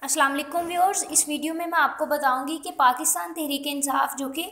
अस्सलाम वालेकुम व्यूअर्स। इस वीडियो में मैं आपको बताऊंगी कि पाकिस्तान तहरीक इंसाफ जो कि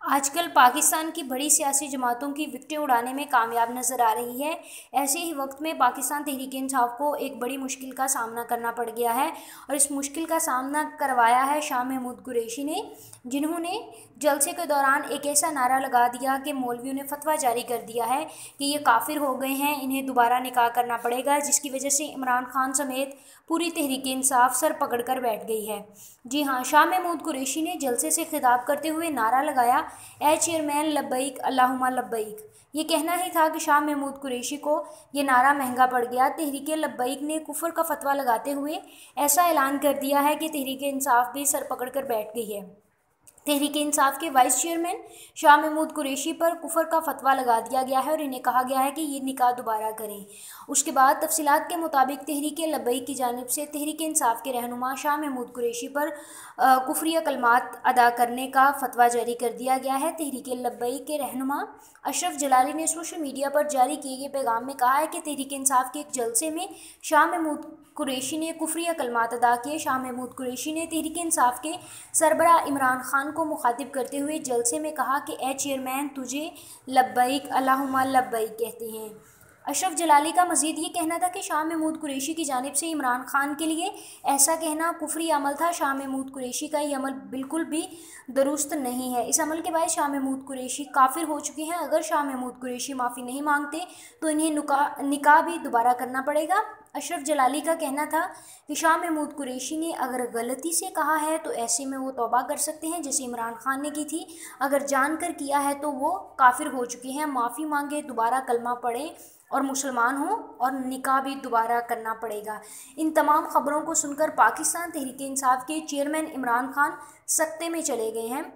आजकल पाकिस्तान की बड़ी सियासी जमातों की विकटें उड़ाने में कामयाब नज़र आ रही है, ऐसे ही वक्त में पाकिस्तान तहरीक इंसाफ को एक बड़ी मुश्किल का सामना करना पड़ गया है और इस मुश्किल का सामना करवाया है शाह महमूद कुरैशी ने, जिन्होंने जलसे के दौरान एक ऐसा नारा लगा दिया कि मौलवियों ने फतवा जारी कर दिया है कि ये काफिर हो गए हैं, इन्हें दोबारा निकाह करना पड़ेगा, जिसकी वजह से इमरान खान समेत पूरी तहरीक इंसाफ सर पकड़ कर बैठ गई है। जी हाँ, शाह महमूद कुरैशी ने जलसे से खिताब करते हुए नारा लगाया, ए चेयरमैन लब्बैक अल्लाहुम्मा लब्बैक। ये कहना ही था कि शाह महमूद कुरैशी को ये नारा महंगा पड़ गया। तहरीक लब्बैक ने कुफर का फतवा लगाते हुए ऐसा ऐलान कर दिया है कि तहरीक इंसाफ भी सर पकड़ कर बैठ गई है। तहरीक इंसाफ के वाइस चेयरमैन शाह महमूद कुरैशी पर कुफर का फतवा लगा दिया गया है और इन्हें कहा गया है कि ये निकाह दोबारा करें। उसके बाद तफसीलात के मुताबिक तहरीक लब्बैक की जानिब से तहरीक इंसाफ के रहनुमा शाह महमूद कुरैशी पर कुफरिया कलमात अदा करने का फतवा जारी कर दिया गया है। तहरीक लब्बैक के रहनुमा अशरफ जलाली ने सोशल मीडिया पर जारी किए गए पैगाम में कहा है कि तहरीक इंसाफ के एक जलसे में शाह महमूद कुरैशी ने कुफरिया कलमात अदा किए। शाह महमूद कुरैशी ने तहरीक इंसाफ के सरबरा इमरान खान को मुखातिब करते हुए जलसे में कहा कि ए चेयरमैन, तुझे लब्बैक अल्लाहुम्मा लब्बैक कहते हैं। अशरफ जलाली का मजीद ये कहना था कि शाह महमूद कुरैशी की जानिब से इमरान खान के लिए ऐसा कहना कुफरी अमल था। शाह महमूद कुरैशी का ये अमल बिल्कुल भी दुरुस्त नहीं है। इस अमल के बाद शाह महमूद कुरैशी काफिर हो चुके हैं। अगर शाह महमूद कुरैशी माफ़ी नहीं मांगते तो इन्हें निकाह भी दोबारा करना पड़ेगा। अशरफ जलाली का कहना था कि शाह महमूद कुरैशी ने अगर गलती से कहा है तो ऐसे में वो तौबा कर सकते हैं, जैसे इमरान खान ने की थी। अगर जानकर किया है तो वो काफिर हो चुके हैं। माफ़ी मांगे, दोबारा कलमा पढ़ें और मुसलमान हो और निकाह भी दोबारा करना पड़ेगा। इन तमाम खबरों को सुनकर पाकिस्तान तहरीक इंसाफ के चेयरमैन इमरान खान सख्ते में चले गए हैं,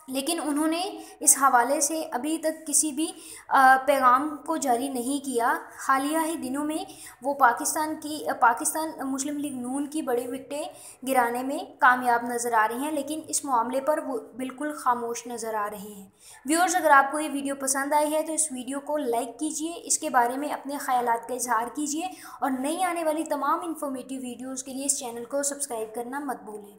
लेकिन उन्होंने इस हवाले से अभी तक किसी भी पैगाम को जारी नहीं किया। हालिया ही दिनों में वो पाकिस्तान मुस्लिम लीग नून की बड़ी विकटें गिराने में कामयाब नज़र आ रही हैं, लेकिन इस मामले पर वो बिल्कुल खामोश नज़र आ रहे हैं। व्यूअर्स, अगर आपको ये वीडियो पसंद आई है तो इस वीडियो को लाइक कीजिए, इसके बारे में अपने ख्यालात का इजहार कीजिए और नई आने वाली तमाम इन्फॉर्मेटिव वीडियोज़ के लिए इस चैनल को सब्सक्राइब करना मत भूलें।